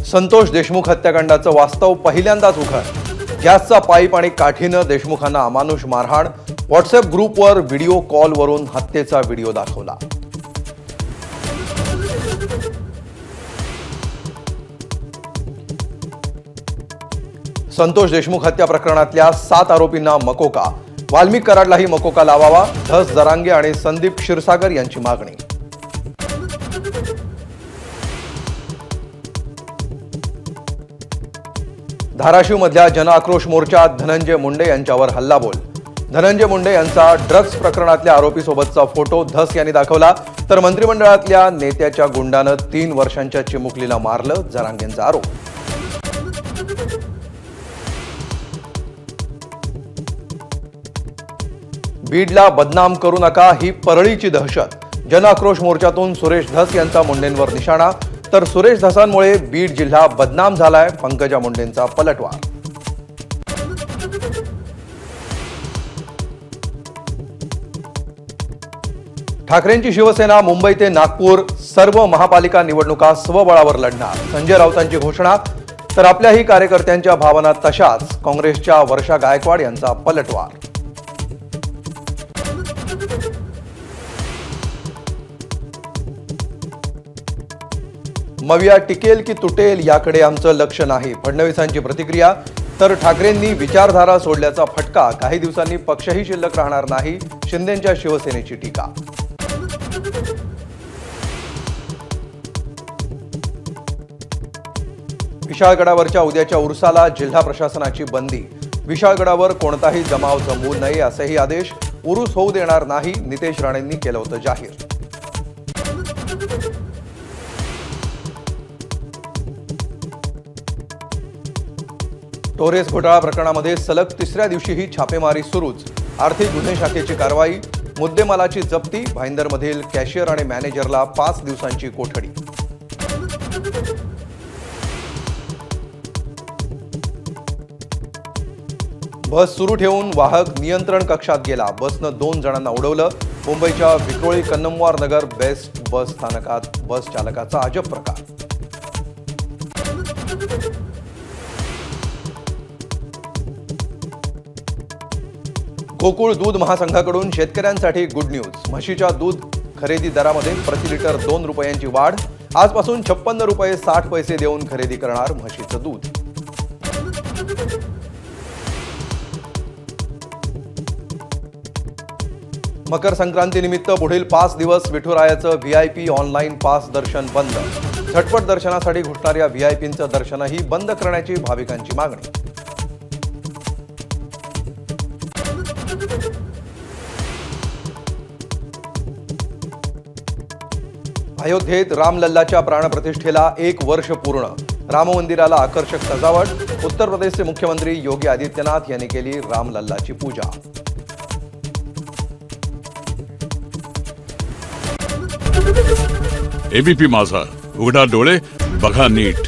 संतोष देशमुख हत्याकांडाचं वास्तव पहिल्यांदाच उघड। गॅसचा पाईप आणि काठीनं देशमुखांना अमानुष मारहाण। व्हॉट्सअप ग्रुपवर व्हिडिओ कॉलवरून हत्येचा व्हिडिओ दाखवला। संतोष देशमुख हत्या प्रकरणातल्या 7 आरोपींना मकोका। वाल्मिक कराडलाही मकोका लावावा, धस जरांगे आणि संदीप क्षीरसागर यांची मागणी। धाराशिवमधल्या जनआक्रोश मोर्चात धनंजय मुंडे यांच्यावर हल्लाबोल। धनंजय मुंडे यांचा ड्रग्ज प्रकरणातल्या आरोपीसोबतचा फोटो धस यांनी दाखवला, तर मंत्रिमंडळातल्या नेत्याच्या गुंडानं 3 वर्षांच्या चिमुकलीला मारलं, जरांगेंचा आरोप। बीडला बदनाम करू नका ही परळीची दहशत। जनआक्रोश मोर्चातून सुरेश धस यांचा मुंडेंवर निशाणा, तर सुरेश धसांमुळे बीड जिल्हा बदनाम झालाय, पंकजा मुंडेंचा पलटवार। ठाकरेंची शिवसेना मुंबई ते नागपूर सर्व महापालिका निवडणुका स्वबळावर लढणार, संजय राऊतांची घोषणा। तर आपल्याही कार्यकर्त्यांच्या भावना तशाच, काँग्रेसच्या वर्षा गायकवाड यांचा पलटवार। मविया टिकेल की तुटेल याकडे आमचं लक्ष नाही, फडणवीसांची प्रतिक्रिया। तर ठाकरेंनी विचारधारा सोडल्याचा फटका, काही दिवसांनी पक्षही शिल्लक राहणार नाही, शिंदेंच्या शिवसेनेची टीका। विशाळगडावरच्या उद्याच्या उर्साला जिल्हा प्रशासनाची बंदी। विशाळगडावर कोणताही जमाव जमवू नये असेही आदेश। उरूस होऊ देणार नाही, नितेश राणेंनी केलं होतं जाहीर। टोरेस घोटाळा प्रकरणामध्ये सलग 3ऱ्या दिवशीही छापेमारी सुरूच। आर्थिक गुन्हे शाखेची कारवाई, मुद्देमालाची जप्ती, भाईंदरमधील कॅशियर आणि मॅनेजरला 5 दिवसांची कोठडी। बस सुरू ठेवून वाहक नियंत्रण कक्षात गेला, बसनं 2 जणांना उडवलं। मुंबईच्या विक्रोळी कन्नमवार नगर बेस्ट बस स्थानकात बस चालकाचा अजब प्रकार। गोकुळ दूध महासंघाकडून शेतकऱ्यांसाठी गुड न्यूज। म्हशीच्या दूध खरेदी दरामध्ये प्रति लिटर 2 रुपयांची वाढ। आजपासून 56 रुपये 60 पैसे देऊन खरेदी करणार म्हशीचं दूध। मकर संक्रांतीनिमित्त पुढील 5 दिवस विठुरायाचं व्हीआयपी ऑनलाईन पास दर्शन बंद। झटपट दर्शनासाठी घुसणाऱ्या व्हीआयपींचं दर्शनही बंद करण्याची भाविकांची मागणी। अयोध्येत रामलल्लाच्या प्राणप्रतिष्ठेला 1 वर्ष पूर्ण। राम मंदिराला आकर्षक सजावट। उत्तर प्रदेशचे मुख्यमंत्री योगी आदित्यनाथ यांनी केली रामलल्लाची पूजा। एबीपी माझा, उघडा डोळे बघा नीट।